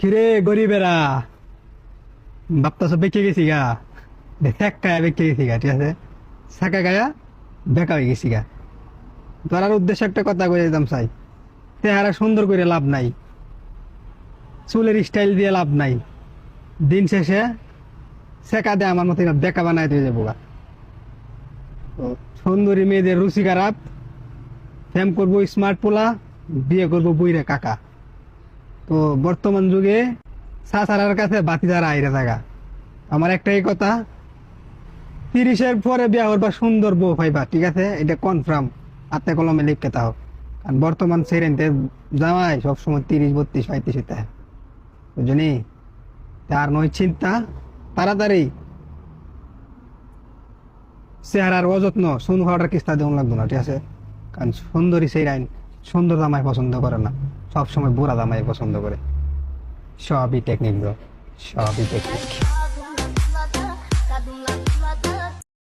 কিরে গরিবেরা, বাপটা বেঁকে গেছি গা, ঠেক্কায় বেঁকে গেছি গা, ঠিক আছে, ছাকা গায়া বেকা হয়ে গেছি গা। ধরার উদ্দেশ্যে একটা কথা কয়ে দিতাম চাই, চেহারা সুন্দর করে লাভ নাই, চুলের স্টাইল দিয়ে লাভ নাই, দিন শেষে সেকা দিয়ে আমার মতো বেকা বানায় দিয়ে যাবো গা। তো সুন্দরী মেয়েদের রুচি খারাপ, ফেম করবো স্মার্ট পোলা, বিয়ে করবো বুইরা কাকা। তো বর্তমান যুগে সাসারার কাছে বাতিদার আইরে থাকা। আমার একটাই কথা, 30-এর পরে বিয়া করবা, সুন্দর বউ পাইবা, ঠিক আছে, এটা কনফার্ম, হাতে কলমে লিখতে তাও। কারণ বর্তমান সেরেন্টে জামাই সবসময় 30, 32, 35 হইতে হয়, বুঝলি? তার নয় চিন্তা, তাড়াতাড়ি চেহারার অযত্ন সুন খাওয়াটার কিস্তা দেওয়া লাগবে না, ঠিক আছে? কারণ সুন্দরী সেই আইন সুন্দর জামাই পছন্দ করে না, সবসময় বুড়া জামাই পছন্দ করে। সবই টেকনিক ব্রো, সবই টেকনিক।